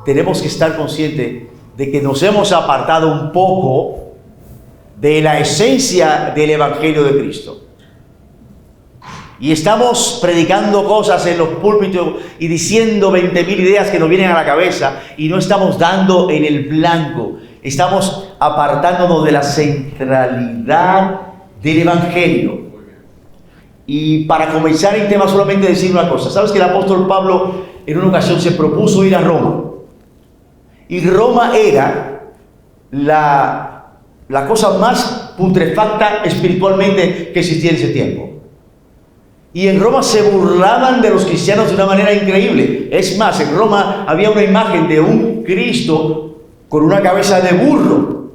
tenemos que estar conscientes de que nos hemos apartado un poco de la esencia del Evangelio de Cristo. Y estamos predicando cosas en los púlpitos y diciendo 20.000 ideas que nos vienen a la cabeza y no estamos dando en el blanco. Estamos apartándonos de la centralidad del Evangelio. Y para comenzar el tema solamente decir una cosa. ¿Sabes que el apóstol Pablo en una ocasión se propuso ir a Roma? Y Roma era la cosa más putrefacta espiritualmente que existía en ese tiempo. Y en Roma se burlaban de los cristianos de una manera increíble. Es más, en Roma había una imagen de un Cristo con una cabeza de burro,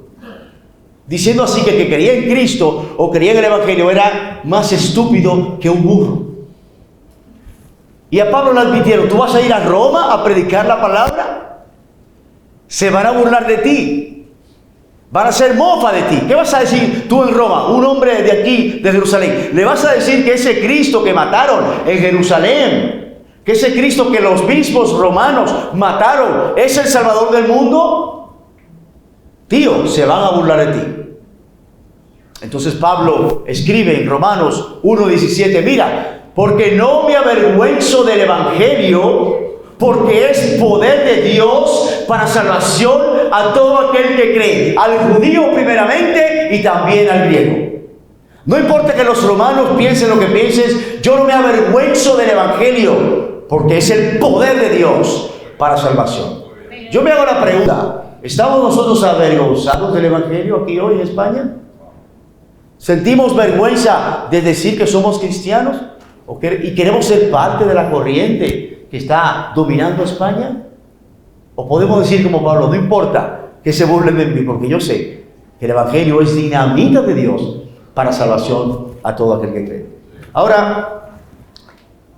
diciendo así que el que creía en Cristo o creía en el Evangelio era más estúpido que un burro. Y a Pablo le advirtieron: ¿tú vas a ir a Roma a predicar la palabra? Se van a burlar de ti. Van a hacer mofa de ti. ¿Qué vas a decir tú en Roma? Un hombre de aquí, de Jerusalén. ¿Le vas a decir que ese Cristo que mataron en Jerusalén, que ese Cristo que los obispos romanos mataron, es el Salvador del mundo? Tío, se van a burlar de ti. Entonces Pablo escribe en Romanos 1:17, mira, porque no me avergüenzo del Evangelio, porque es poder de Dios para salvación a todo aquel que cree, al judío primeramente y también al griego. No importa que los romanos piensen lo que pienses, yo no me avergüenzo del Evangelio, porque es el poder de Dios para salvación. Yo me hago la pregunta: ¿estamos nosotros avergonzados del Evangelio aquí hoy en España? ¿Sentimos vergüenza de decir que somos cristianos? ¿Y queremos ser parte de la corriente que está dominando España? ¿O podemos decir como Pablo: no importa que se burlen de mí, porque yo sé que el Evangelio es dinamita de Dios para salvación a todo aquel que cree? Ahora,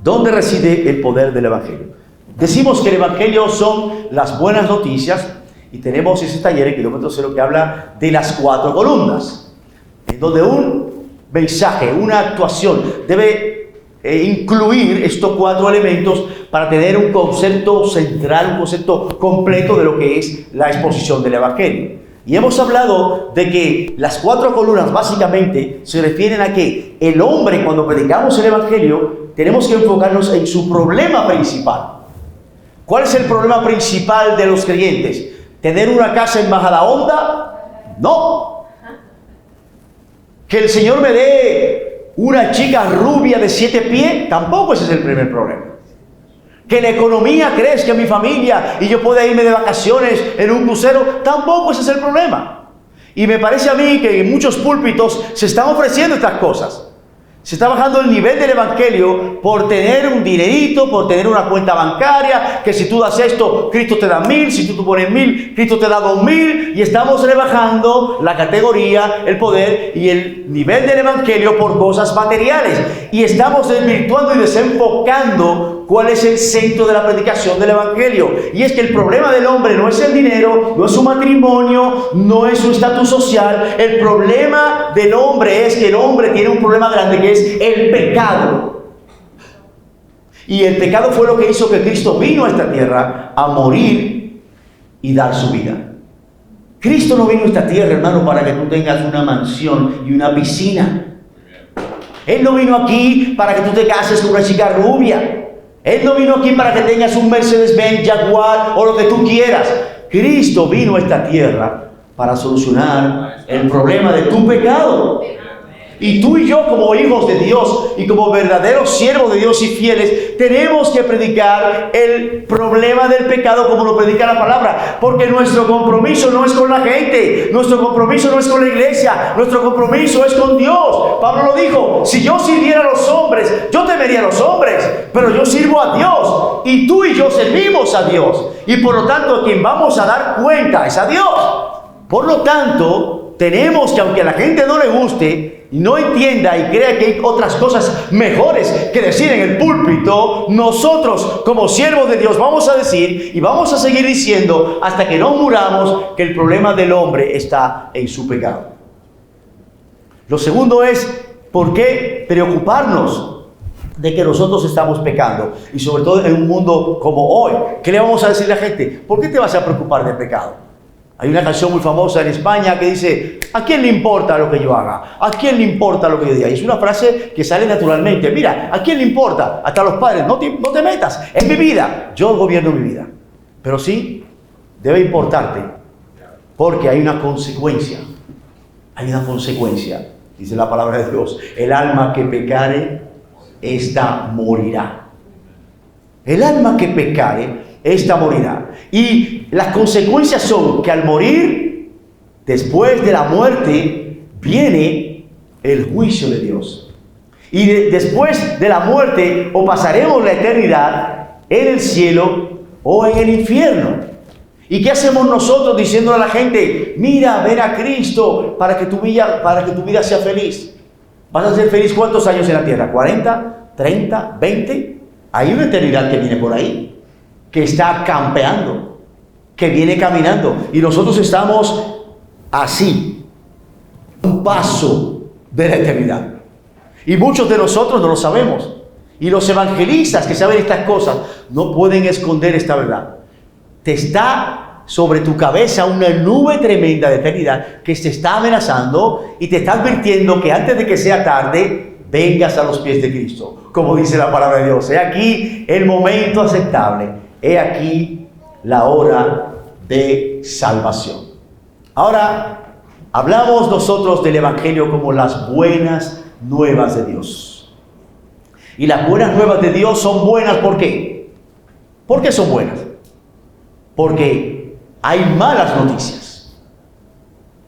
¿dónde reside el poder del Evangelio? Decimos que el Evangelio son las buenas noticias, y tenemos ese taller en Kilómetro Cero que habla de las 4 columnas, en donde un mensaje, una actuación debe incluir estos 4 elementos para tener un concepto central, un concepto completo de lo que es la exposición del Evangelio. Y hemos hablado de que las 4 columnas básicamente se refieren a que el hombre, cuando predicamos el Evangelio, tenemos que enfocarnos en su problema principal. ¿Cuál es el problema principal de los creyentes? ¿Tener una casa en Majadahonda? No. ¿Que el Señor me dé una chica rubia de 7 pies? Tampoco ese es el primer problema. ¿Que la economía crezca en mi familia y yo pueda irme de vacaciones en un crucero? Tampoco ese es el problema. Y me parece a mí que en muchos púlpitos se están ofreciendo estas cosas. Se está bajando el nivel del Evangelio por tener un dinerito, por tener una cuenta bancaria, que si tú das esto, Cristo te da 1,000, si tú pones 1,000, Cristo te da 2,000, y estamos rebajando la categoría, el poder y el nivel del Evangelio por cosas materiales. Y estamos desvirtuando y desenfocando cuál es el centro de la predicación del Evangelio. Y es que el problema del hombre no es el dinero, no es su matrimonio, no es su estatus social. El problema del hombre es que el hombre tiene un problema grande, que es el pecado. Y el pecado fue lo que hizo que Cristo vino a esta tierra a morir y dar su vida. Cristo no vino a esta tierra, hermano, para que tú tengas una mansión y una piscina. Él no vino aquí para que tú te cases con una chica rubia. Él no vino aquí para que tengas un Mercedes-Benz, Jaguar o lo que tú quieras. Cristo vino a esta tierra para solucionar el problema de tu pecado. Y tú y yo, como hijos de Dios y como verdaderos siervos de Dios y fieles, tenemos que predicar el problema del pecado como lo predica la palabra, porque nuestro compromiso no es con la gente, nuestro compromiso no es con la iglesia, nuestro compromiso es con Dios. Pablo lo dijo: si yo sirviera a los hombres, yo temería a los hombres, pero yo sirvo a Dios, y tú y yo servimos a Dios, y por lo tanto a quien vamos a dar cuenta es a Dios. Por lo tanto, tenemos que, aunque a la gente no le guste, no entienda y crea que hay otras cosas mejores que decir en el púlpito, nosotros como siervos de Dios vamos a decir y vamos a seguir diciendo hasta que no muramos que el problema del hombre está en su pecado. Lo segundo es, ¿por qué preocuparnos de que nosotros estamos pecando, y sobre todo en un mundo como hoy. ¿Qué le vamos a decir a la gente? ¿Por qué te vas a preocupar del pecado? Hay una canción muy famosa en España que dice: ¿a quién le importa lo que yo haga? ¿A quién le importa lo que yo diga? Y es una frase que sale naturalmente. Mira, ¿a quién le importa? Hasta los padres, no te metas, es mi vida, yo gobierno mi vida. Pero sí, debe importarte, porque hay una consecuencia. Hay una consecuencia, dice la palabra de Dios: el alma que pecare, esta morirá. El alma que pecare, esta morirá. Y las consecuencias son que al morir, después de la muerte, viene el juicio de Dios. Y después de la muerte, o pasaremos la eternidad en el cielo o en el infierno. ¿Y qué hacemos nosotros diciéndole a la gente: mira, ven a Cristo para que tu vida sea feliz? ¿Vas a ser feliz cuántos años en la tierra? ¿40? ¿30? ¿20? Hay una eternidad que viene por ahí, que está campeando, que viene caminando. Y nosotros estamos así, un paso de la eternidad. Y muchos de nosotros no lo sabemos. Y los evangelistas que saben estas cosas no pueden esconder esta verdad. Te está sobre tu cabeza una nube tremenda de eternidad que te está amenazando y te está advirtiendo que antes de que sea tarde, vengas a los pies de Cristo. Como dice la palabra de Dios: he aquí el momento aceptable, he aquí la hora de salvación. Ahora, hablamos nosotros del Evangelio como las buenas nuevas de Dios. Y las buenas nuevas de Dios son buenas, ¿por qué? ¿Por qué son buenas? Porque hay malas noticias.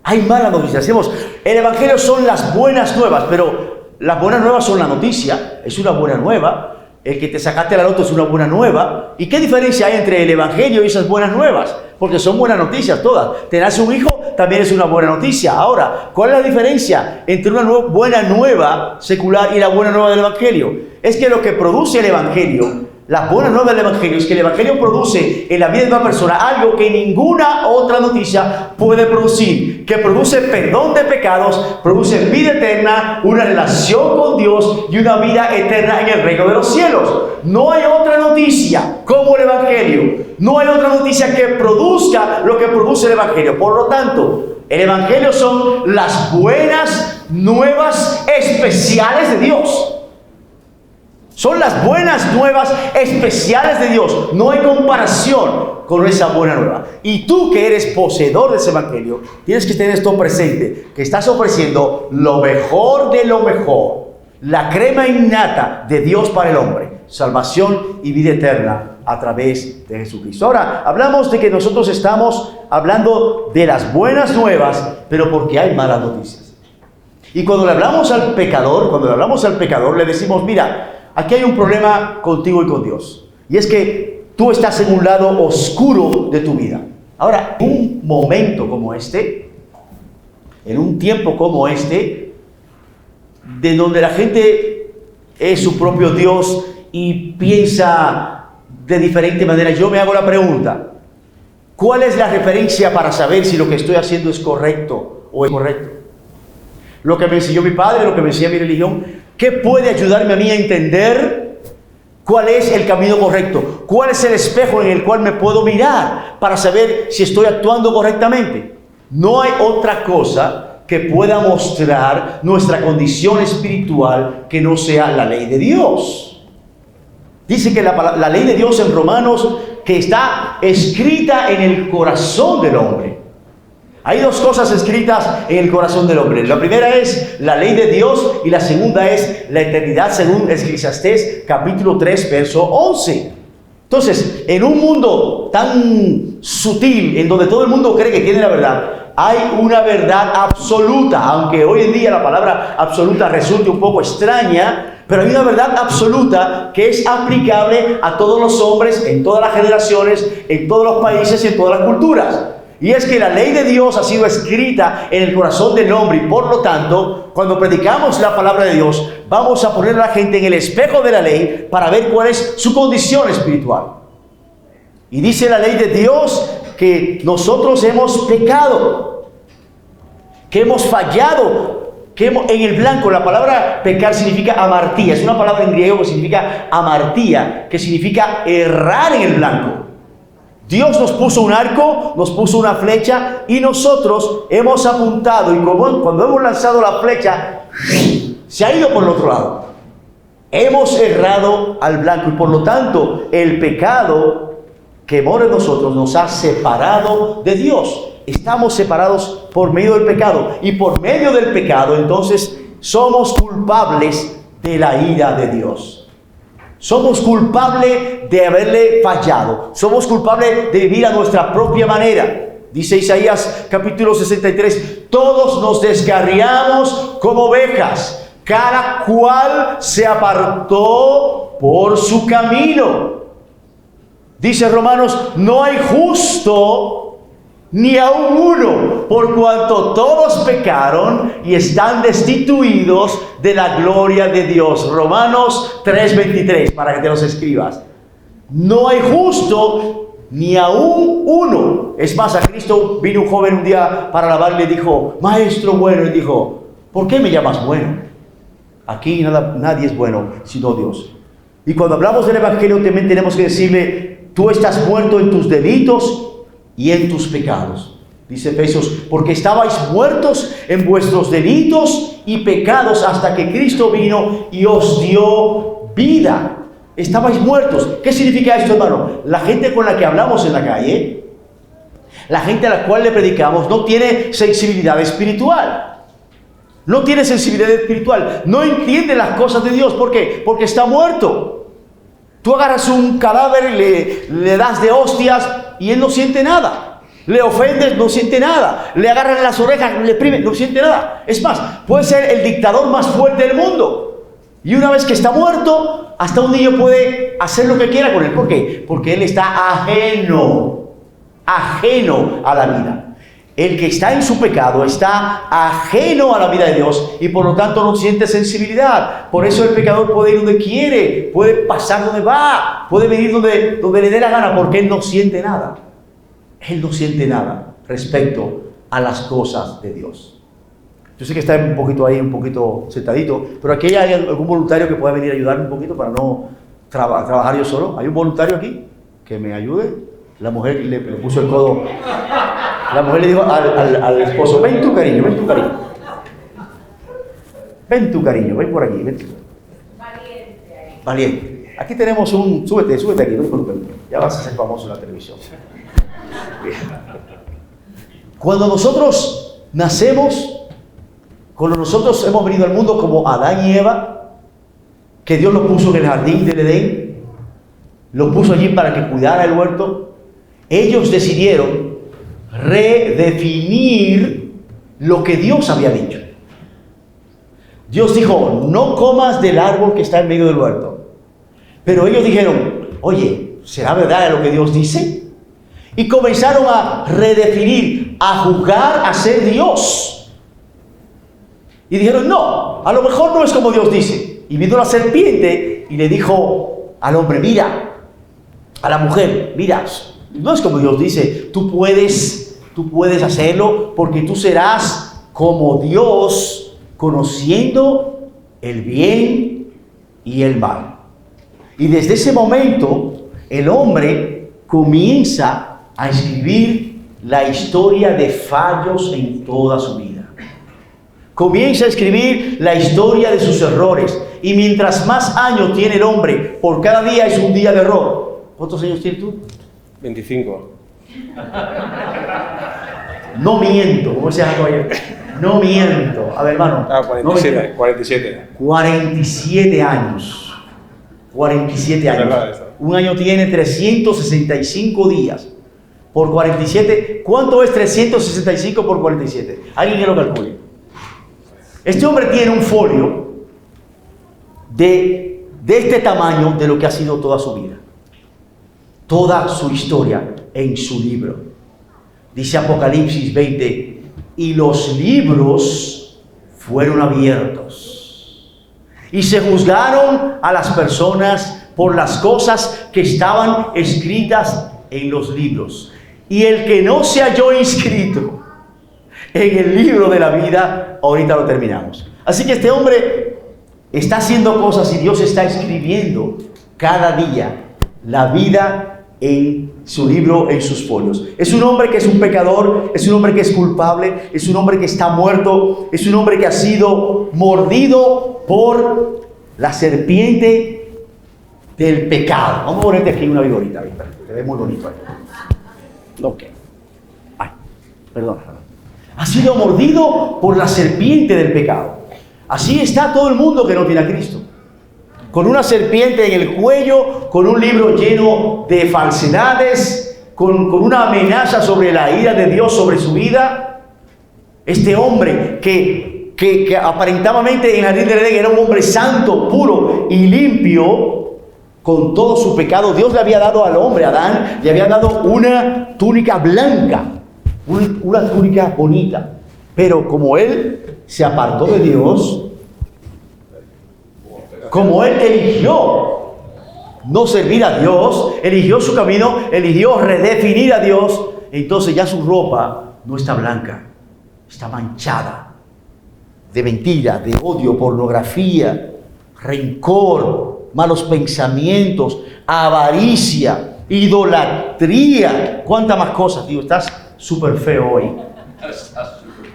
Hay malas noticias. Decimos, el Evangelio son las buenas nuevas, pero las buenas nuevas son la noticia, es una buena nueva. El que te sacaste la loto es una buena nueva. ¿Y qué diferencia hay entre el Evangelio y esas buenas nuevas? Porque son buenas noticias todas. Te nace un hijo, también es una buena noticia. Ahora, ¿cuál es la diferencia entre una buena nueva secular y la buena nueva del Evangelio? Es que lo que produce el Evangelio, la buena nueva del Evangelio, es que el Evangelio produce en la vida de una persona algo que ninguna otra noticia puede producir, que produce perdón de pecados, produce vida eterna, una relación con Dios y una vida eterna en el reino de los cielos. No hay otra noticia como el Evangelio. No hay otra noticia que produzca lo que produce el Evangelio. Por lo tanto, el Evangelio son las buenas nuevas especiales de Dios. Son las buenas nuevas especiales de Dios. No hay comparación con esa buena nueva. Y tú, que eres poseedor de ese Evangelio, tienes que tener esto presente, que estás ofreciendo lo mejor de lo mejor, la crema innata de Dios para el hombre: salvación y vida eterna a través de Jesucristo. Ahora, hablamos de que nosotros estamos hablando de las buenas nuevas, pero porque hay malas noticias. Y cuando le hablamos al pecador, le decimos: mira, aquí hay un problema contigo y con Dios. Y es que tú estás en un lado oscuro de tu vida. Ahora, en un momento como este, en un tiempo como este, de donde la gente es su propio Dios y piensa de diferente manera, yo me hago la pregunta: ¿cuál es la referencia para saber si lo que estoy haciendo es correcto o incorrecto? Lo que me enseñó mi padre, lo que me enseñó mi religión. ¿Qué puede ayudarme a mí a entender cuál es el camino correcto? ¿Cuál es el espejo en el cual me puedo mirar para saber si estoy actuando correctamente? No hay otra cosa que pueda mostrar nuestra condición espiritual que no sea la ley de Dios. Dice que la ley de Dios en Romanos, que está escrita en el corazón del hombre. Hay dos cosas escritas en el corazón del hombre. La primera es la ley de Dios y la segunda es la eternidad, según Eclesiastés capítulo 3, verso 11. Entonces, en un mundo tan sutil, en donde todo el mundo cree que tiene la verdad, hay una verdad absoluta, aunque hoy en día la palabra absoluta resulte un poco extraña, pero hay una verdad absoluta que es aplicable a todos los hombres, en todas las generaciones, en todos los países y en todas las culturas. Y es que la ley de Dios ha sido escrita en el corazón del hombre, y por lo tanto, cuando predicamos la palabra de Dios, vamos a poner a la gente en el espejo de la ley para ver cuál es su condición espiritual. Y dice la ley de Dios que nosotros hemos pecado, que hemos fallado que en el blanco, la palabra pecar significa amartía, es una palabra en griego que significa amartía, que significa errar en el blanco. Dios nos puso un arco, nos puso una flecha y nosotros hemos apuntado y cuando hemos lanzado la flecha, se ha ido por el otro lado. Hemos errado al blanco y por lo tanto el pecado que mora en nosotros nos ha separado de Dios. Estamos separados por medio del pecado y por medio del pecado entonces somos culpables de la ira de Dios. Somos culpables de haberle fallado. Somos culpables de vivir a nuestra propia manera. Dice Isaías capítulo 63, todos nos descarriamos como ovejas, cada cual se apartó por su camino. Dice Romanos, no hay justo ni aun uno, por cuanto todos pecaron y están destituidos de la gloria de Dios. Romanos 3:23, para que te los escribas. No hay justo ni aun uno. Es más, a Cristo vino un joven un día para alabar y le dijo, maestro bueno, y dijo, ¿por qué me llamas bueno? Aquí nadie es bueno sino Dios. Y cuando hablamos del Evangelio también tenemos que decirle, tú estás muerto en tus delitos y en tus pecados. Dice Efesios, porque estabais muertos en vuestros delitos y pecados hasta que Cristo vino y os dio vida. Estabais muertos. ¿Qué significa esto, hermano? La gente con la que hablamos en la calle, la gente a la cual le predicamos, no tiene sensibilidad espiritual. No tiene sensibilidad espiritual. No entiende las cosas de Dios. ¿Por qué? Porque está muerto. Tú agarras un cadáver y le das de hostias y él no siente nada. Le ofendes, no siente nada. Le agarran las orejas, le primen, no siente nada. Es más, puede ser el dictador más fuerte del mundo. Y una vez que está muerto, hasta un niño puede hacer lo que quiera con él. ¿Por qué? Porque él está ajeno a la vida. El que está en su pecado está ajeno a la vida de Dios y por lo tanto no siente sensibilidad. Por eso el pecador puede ir donde quiere, puede pasar donde va, puede venir donde le dé la gana, porque él no siente nada. Él no siente nada respecto a las cosas de Dios. Yo sé que está un poquito sentadito, pero aquí hay algún voluntario que pueda venir a ayudarme un poquito para no trabajar yo solo. ¿Hay un voluntario aquí que me ayude? La mujer le puso el codo. La mujer le dijo al esposo, ven tu cariño. Ven tu cariño, ven por aquí, ven. Valiente. Aquí tenemos súbete aquí, no te preocupes. Ya vas a ser famoso en la televisión. Cuando nosotros nacemos, cuando nosotros hemos venido al mundo como Adán y Eva, que Dios los puso en el jardín del Edén, los puso allí para que cuidara el huerto, ellos decidieron redefinir lo que Dios había dicho. Dios dijo, no comas del árbol que está en medio del huerto. Pero ellos dijeron, oye, ¿será verdad lo que Dios dice? Y comenzaron a redefinir, a jugar a ser Dios. Y dijeron, no, a lo mejor no es como Dios dice. Y vino la serpiente y le dijo al hombre, mira, a la mujer, mira, no es como Dios dice, tú puedes hacerlo porque tú serás como Dios, conociendo el bien y el mal. Y desde ese momento, el hombre comienza a escribir la historia de fallos en toda su vida. Comienza a escribir la historia de sus errores. Y mientras más años tiene el hombre, por cada día es un día de error. ¿Cuántos años tienes tú? 25. No miento, como decía ayer. No miento. A ver, hermano. 47. 47. 47 años. 47 años. Un año tiene 365 días. Por 47, ¿cuánto es 365 por 47? ¿Alguien que lo calcule? Este hombre tiene un folio de este tamaño de lo que ha sido toda su vida. Toda su historia en su libro. Dice Apocalipsis 20, y los libros fueron abiertos. Y se juzgaron a las personas por las cosas que estaban escritas en los libros. Y el que no se halló inscrito en el libro de la vida. Ahorita lo terminamos. Así que este hombre está haciendo cosas y Dios está escribiendo cada día la vida en su libro, en sus folios. Es un hombre que es un pecador, es un hombre que es culpable, es un hombre que está muerto, es un hombre que ha sido mordido por la serpiente del pecado. Vamos a ponerte aquí una vigorita, te ve muy bonito ahí. Ok. Ay, perdón. Ha sido mordido por la serpiente del pecado. Así está todo el mundo que no tiene a Cristo. Con una serpiente en el cuello, con un libro lleno de falsedades, con una amenaza sobre la ira de Dios sobre su vida. Este hombre que aparentemente en el jardín del Edén era un hombre santo, puro y limpio, con todo su pecado, Dios le había dado al hombre, a Adán, le había dado una túnica blanca, una túnica bonita. Pero como él se apartó de Dios, como él eligió no servir a Dios, eligió su camino, eligió redefinir a Dios, entonces ya su ropa no está blanca, está manchada de mentira, de odio, pornografía, rencor, malos pensamientos, avaricia, idolatría. ¿Cuántas más cosas, tío? Estás súper feo hoy.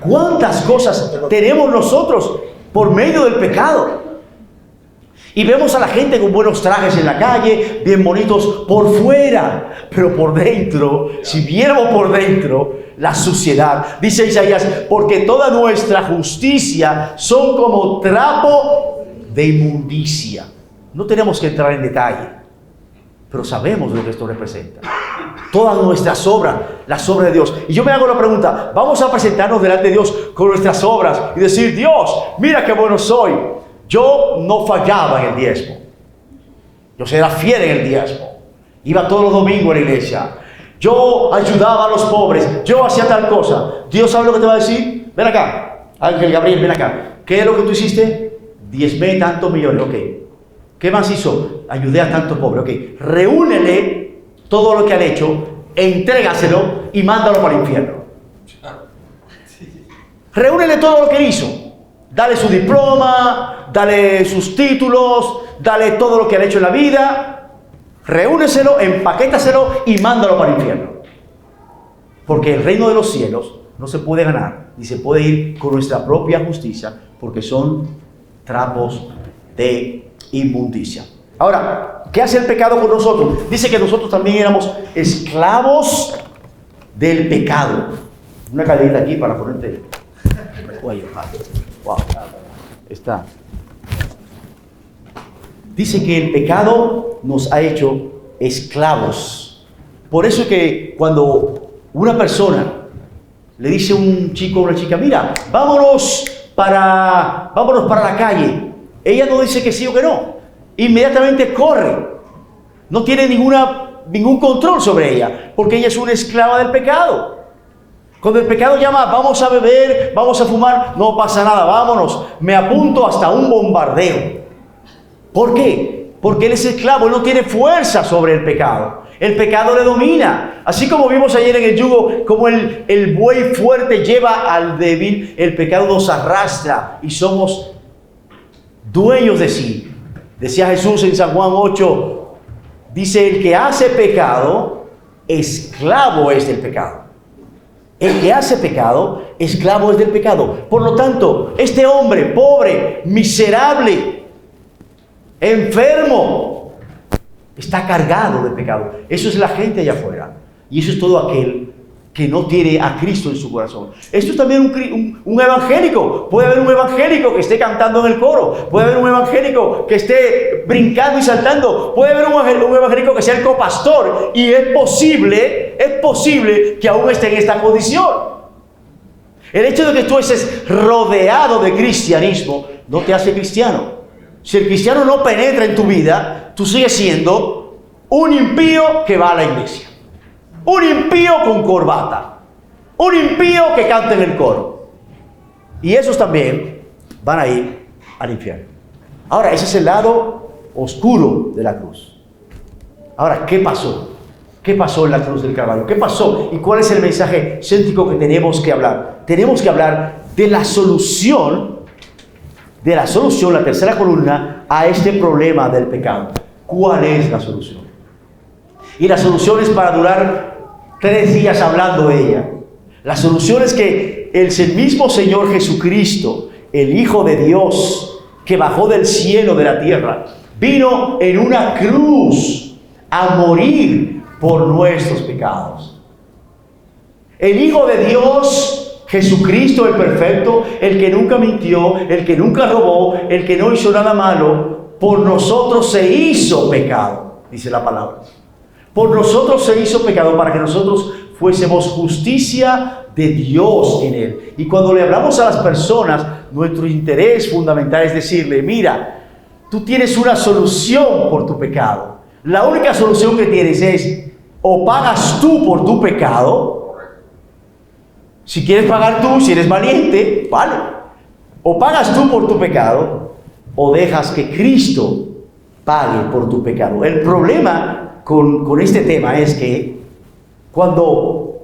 ¿Cuántas cosas tenemos nosotros por medio del pecado? Y vemos a la gente con buenos trajes en la calle, bien bonitos por fuera, pero por dentro, si viéramos por dentro, la suciedad. Dice Isaías, porque toda nuestra justicia son como trapo de inmundicia. No tenemos que entrar en detalle, pero sabemos lo que esto representa. Todas nuestras obras, las obras de Dios. Y yo me hago la pregunta, vamos a presentarnos delante de Dios con nuestras obras y decir, Dios, mira qué bueno soy. Yo no fallaba en el diezmo. Yo era fiel en el diezmo. Iba todos los domingos a la iglesia. Yo ayudaba a los pobres. Yo hacía tal cosa. Dios sabe lo que te va a decir. Ven acá. Ángel Gabriel, ven acá. ¿Qué es lo que tú hiciste? Diezmé tantos millones. Ok. ¿Qué más hizo? Ayudé a tantos pobres. Ok. Reúnele todo lo que han hecho. Entrégaselo y mándalo para el infierno. Reúnele todo lo que él hizo. Dale su diploma, dale sus títulos, dale todo lo que ha hecho en la vida, reúneselo, empaquétaselo y mándalo para el infierno. Porque el reino de los cielos no se puede ganar, ni se puede ir con nuestra propia justicia, porque son trapos de inmundicia. Ahora, ¿qué hace el pecado con nosotros? Dice que nosotros también éramos esclavos del pecado. Una cadenita aquí para ponerte el cuello. Wow, está. Dice que el pecado nos ha hecho esclavos. Por eso es que cuando una persona le dice a un chico o una chica, mira, vámonos para la calle, ella no dice que sí o que no. Inmediatamente corre. No tiene ningún control sobre ella, porque ella es una esclava del pecado. Cuando el pecado llama, vamos a beber, vamos a fumar, no pasa nada, vámonos. Me apunto hasta un bombardeo. ¿Por qué? Porque él es esclavo, él no tiene fuerza sobre el pecado. El pecado le domina. Así como vimos ayer en el yugo, como el buey fuerte lleva al débil, el pecado nos arrastra y somos dueños de sí. Decía Jesús en San Juan 8, dice, el que hace pecado, esclavo es del pecado. El que hace pecado, esclavo es del pecado. Por lo tanto, este hombre pobre, miserable, enfermo, está cargado de pecado. Eso es la gente allá afuera. Y eso es todo aquel que no tiene a Cristo en su corazón. Esto es también un evangélico. Puede haber un evangélico que esté cantando en el coro. Puede haber un evangélico que esté brincando y saltando. Puede haber un evangélico que sea el copastor. Y es posible que aún esté en esta condición. El hecho de que tú estés rodeado de cristianismo no te hace cristiano. Si el cristiano no penetra en tu vida, tú sigues siendo un impío que va a la iglesia. Un impío con corbata. Un impío que canta en el coro. Y esos también van a ir al infierno. Ahora, ese es el lado oscuro de la cruz. Ahora, ¿qué pasó? ¿Qué pasó en la cruz del Calvario? ¿Qué pasó? ¿Y cuál es el mensaje céntrico que tenemos que hablar? Tenemos que hablar de la solución, la tercera columna, a este problema del pecado. ¿Cuál es la solución? Y la solución es para durar 3 días hablando de ella. La solución es que el mismo Señor Jesucristo, el Hijo de Dios, que bajó del cielo de la tierra, vino en una cruz a morir por nuestros pecados. El Hijo de Dios, Jesucristo el perfecto, el que nunca mintió, el que nunca robó, el que no hizo nada malo, por nosotros se hizo pecado, dice la palabra. Por nosotros se hizo pecado para que nosotros fuésemos justicia de Dios en Él. Y cuando le hablamos a las personas, nuestro interés fundamental es decirle, mira, tú tienes una solución por tu pecado. La única solución que tienes es, o pagas tú por tu pecado, si quieres pagar tú, si eres valiente, vale. O pagas tú por tu pecado, o dejas que Cristo pague por tu pecado. El problema con este tema es que cuando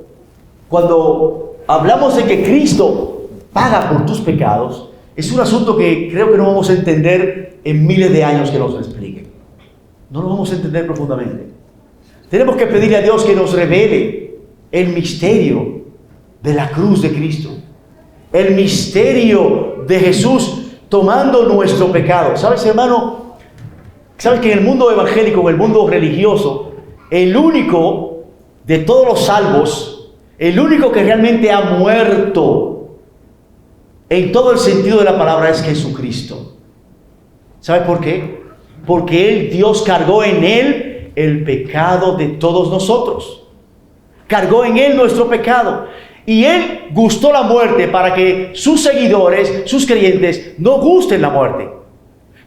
hablamos de que Cristo paga por tus pecados, es un asunto que creo que no vamos a entender en miles de años que nos lo expliquen. No lo vamos a entender profundamente. Tenemos que pedirle a Dios que nos revele el misterio de la cruz de Cristo, el misterio de Jesús tomando nuestro pecado. ¿Sabes, hermano? ¿Sabes que en el mundo evangélico, en el mundo religioso, el único de todos los salvos, el único que realmente ha muerto en todo el sentido de la palabra es Jesucristo? ¿Sabe por qué? Porque Dios cargó en Él el pecado de todos nosotros. Cargó en Él nuestro pecado. Y Él gustó la muerte para que sus seguidores, sus creyentes, no gusten la muerte.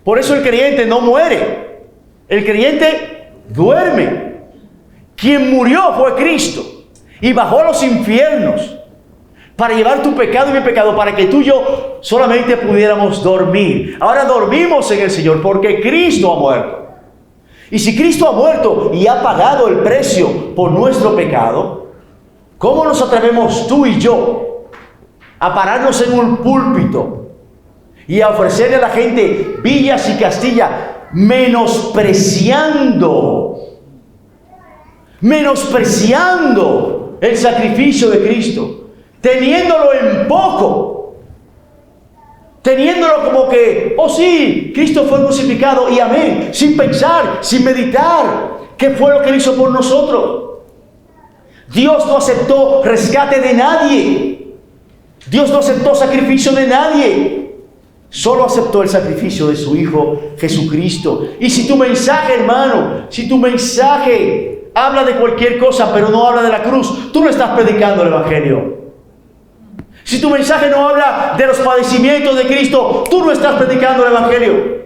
Por eso el creyente no muere. El creyente duerme. Quien murió fue Cristo. Y bajó a los infiernos para llevar tu pecado y mi pecado, para que tú y yo solamente pudiéramos dormir. Ahora dormimos en el Señor porque Cristo ha muerto. Y si Cristo ha muerto y ha pagado el precio por nuestro pecado, ¿cómo nos atrevemos tú y yo a pararnos en un púlpito y a ofrecerle a la gente villas y castillas, menospreciando el sacrificio de Cristo, teniéndolo en poco, teniéndolo como que, oh sí, Cristo fue crucificado y amén, sin pensar, sin meditar qué fue lo que Él hizo por nosotros? Dios no aceptó rescate de nadie. Dios no aceptó sacrificio de nadie. Solo aceptó el sacrificio de su Hijo Jesucristo. Y si tu mensaje, hermano, si tu mensaje habla de cualquier cosa, pero no habla de la cruz, tú no estás predicando el Evangelio. Si tu mensaje no habla de los padecimientos de Cristo, tú no estás predicando el Evangelio.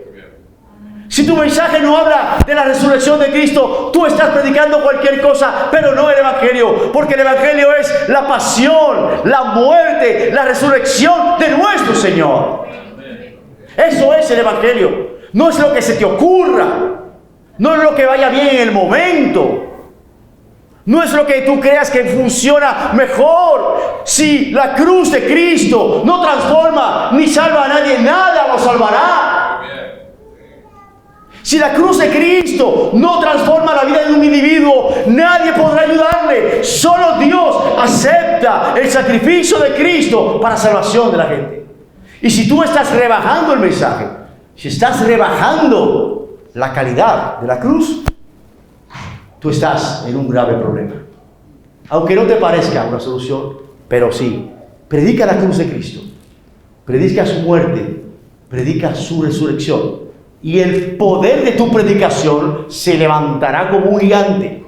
Si tu mensaje no habla de la resurrección de Cristo, tú estás predicando cualquier cosa, pero no el Evangelio. Porque el Evangelio es la pasión, la muerte, la resurrección de nuestro Señor. Eso es el Evangelio. No es lo que se te ocurra. No es lo que vaya bien en el momento. No es lo que tú creas que funciona mejor. Si la cruz de Cristo no transforma ni salva a nadie, nada lo salvará. Si la cruz de Cristo no transforma la vida de un individuo, nadie podrá ayudarle. Solo Dios acepta el sacrificio de Cristo para salvación de la gente. Y si tú estás rebajando el mensaje, si estás rebajando la calidad de la cruz, tú estás en un grave problema. Aunque no te parezca una solución, pero sí, predica la cruz de Cristo, predica su muerte, predica su resurrección. Y el poder de tu predicación se levantará como un gigante.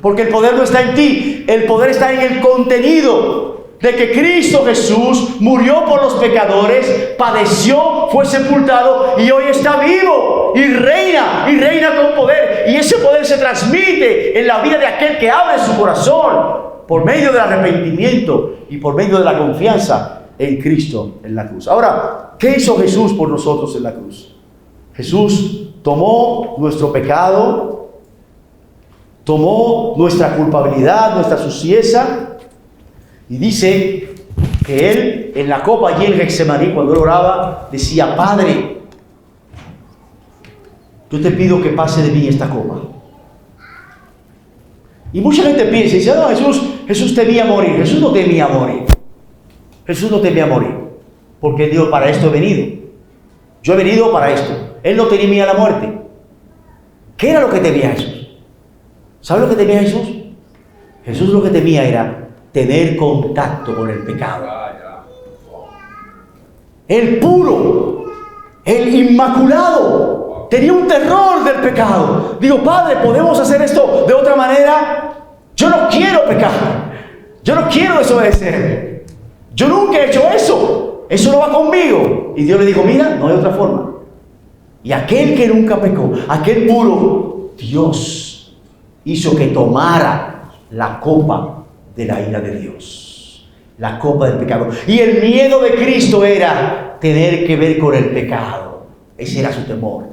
Porque el poder no está en ti, el poder está en el contenido de que Cristo Jesús murió por los pecadores, padeció, fue sepultado y hoy está vivo y reina con poder. Y ese poder se transmite en la vida de aquel que abre su corazón por medio del arrepentimiento y por medio de la confianza en Cristo en la cruz. Ahora, ¿qué hizo Jesús por nosotros en la cruz? Jesús tomó nuestro pecado tomó nuestra culpabilidad, nuestra suciedad, y dice que Él, en la copa allí en Getsemaní, cuando Él oraba, decía: Padre, yo te pido que pase de mí esta copa. Y mucha gente piensa y dice: no, Jesús temía morir. Jesús no temía morir. Jesús no temía morir, porque Él dijo: para esto he venido. Yo he venido para esto. Él no temía la muerte. ¿Qué era lo que temía Jesús? ¿Sabe lo que temía Jesús? Jesús lo que temía era tener contacto con el pecado. El puro, el inmaculado, tenía un terror del pecado. Digo: Padre, ¿podemos hacer esto de otra manera? Yo no quiero pecar. Yo no quiero desobedecer. Yo nunca he hecho eso. Eso no va conmigo. Y Dios le dijo: mira, no hay otra forma. Y aquel que nunca pecó, aquel puro, Dios hizo que tomara la copa de la ira de Dios, la copa del pecado. Y el miedo de Cristo era tener que ver con el pecado. Ese era su temor,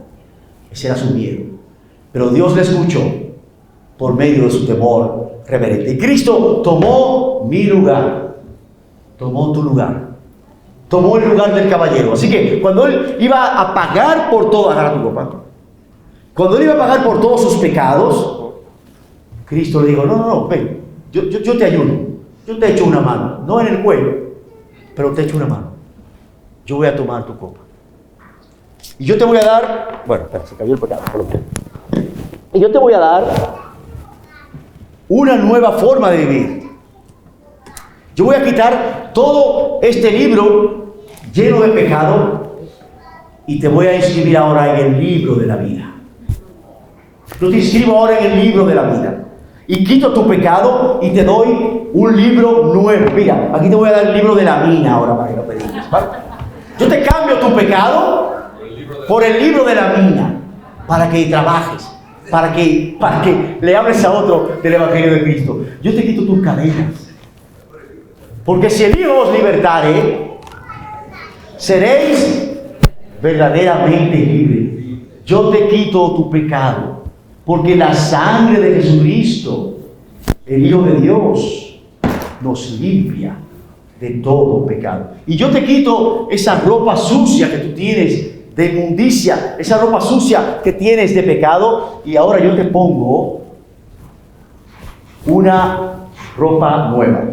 ese era su miedo. Pero Dios le escuchó por medio de su temor reverente. Y Cristo tomó mi lugar, tomó tu lugar, tomó el lugar del caballero. Así que cuando Él iba a pagar por todo, agarra tu copa. Cuando Él iba a pagar por todos sus pecados, Cristo le dijo: no, ven, yo te ayudo. Yo te echo una mano, no en el cuello, pero te echo una mano. Yo voy a tomar tu copa. Y yo te voy a dar, bueno, se cayó el pecado, por lo menos. Y yo te voy a dar una nueva forma de vivir. Yo voy a quitar todo este libro lleno de pecado y te voy a inscribir ahora en el libro de la vida. Yo te inscribo ahora en el libro de la vida. Y quito tu pecado y te doy un libro nuevo. Mira, aquí te voy a dar el libro de la mina ahora para que lo prediques, ¿vale? Yo te cambio tu pecado por el libro de la mina, para que trabajes, para que le hables a otro del Evangelio de Cristo. Yo te quito tus cadenas. Porque si el Hijo os libertare, seréis verdaderamente libres. Yo te quito tu pecado, porque la sangre de Jesucristo, el Hijo de Dios, nos limpia de todo pecado. Y yo te quito esa ropa sucia que tú tienes de inmundicia, esa ropa sucia que tienes de pecado, y ahora yo te pongo una ropa nueva.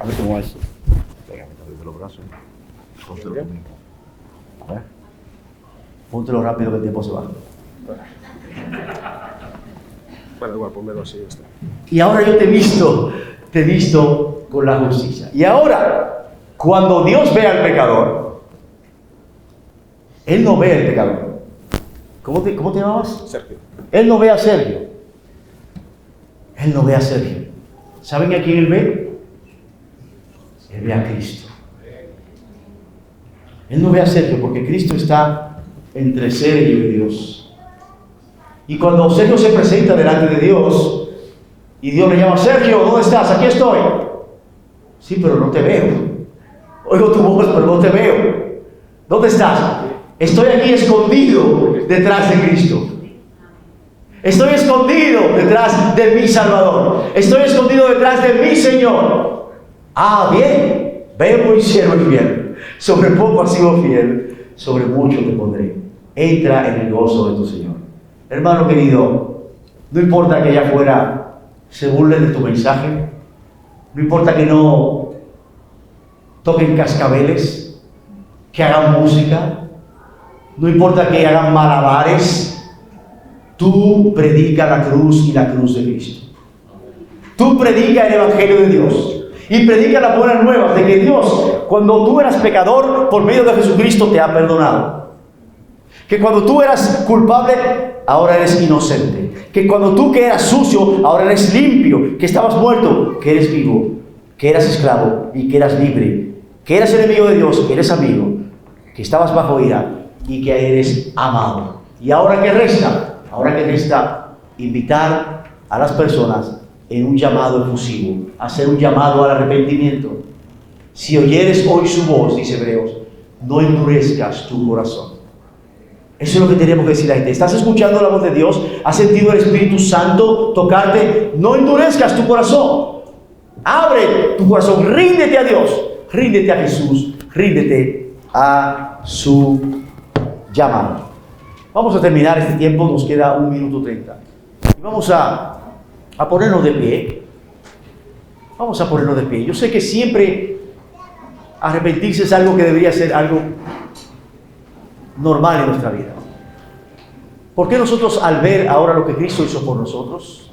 A ver cómo es. Pégame de los brazos. Póntelo conmigo. Póntelo rápido que el tiempo se va. Bueno, igual, ponmelo así, ya está. Y ahora yo te he visto con la justicia. Y ahora, cuando Dios ve al pecador, Él no ve al pecador. ¿Cómo te llamabas? Sergio. Él no ve a Sergio. Él no ve a Sergio. ¿Saben a quién Él ve? Él ve a Cristo. Él no ve a Sergio porque Cristo está entre Sergio y Dios. Y cuando Sergio se presenta delante de Dios y Dios le llama: Sergio, ¿dónde estás? Aquí estoy. Sí, pero no te veo. Oigo tu voz, pero no te veo. ¿Dónde estás? Estoy aquí escondido detrás de Cristo. Estoy escondido detrás de mi Salvador. Estoy escondido detrás de mi Señor. Ah, bien. Ven, muy siervo y fiel. Sobre poco has sido fiel, sobre mucho te pondré. Entra en el gozo de tu Señor. Hermano querido, no importa que allá afuera se burlen de tu mensaje, no importa que no toquen cascabeles, que hagan música, no importa que hagan malabares, tú predica la cruz y la cruz de Cristo. Tú predica el Evangelio de Dios y predica las buenas nuevas de que Dios, cuando tú eras pecador, por medio de Jesucristo te ha perdonado. Que cuando tú eras culpable, ahora eres inocente. Que cuando tú que eras sucio, ahora eres limpio. Que estabas muerto, que eres vivo. Que eras esclavo y que eras libre. Que eras enemigo de Dios, que eres amigo. Que estabas bajo ira y que eres amado. ¿Y ahora qué resta? Ahora que resta invitar a las personas en un llamado efusivo, hacer un llamado al arrepentimiento. Si oyeres hoy su voz, dice Hebreos, no endurezcas tu corazón. Eso es lo que tenemos que decir a la gente. ¿Estás escuchando la voz de Dios? ¿Has sentido el Espíritu Santo tocarte? No endurezcas tu corazón. Abre tu corazón. Ríndete a Dios. Ríndete a Jesús. Ríndete a su llamado. Vamos a terminar este tiempo. Nos queda 1 minuto 30. Y vamos a ponernos de pie. Vamos a ponernos de pie. Yo sé que siempre arrepentirse es algo que debería ser algo normal en nuestra vida. ¿Por qué nosotros, al ver ahora lo que Cristo hizo por nosotros,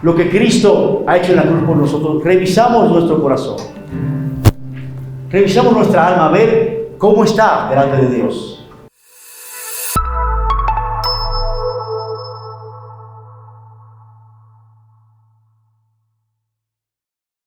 lo que Cristo ha hecho en la cruz por nosotros, revisamos nuestro corazón, revisamos nuestra alma, a ver cómo está delante de Dios?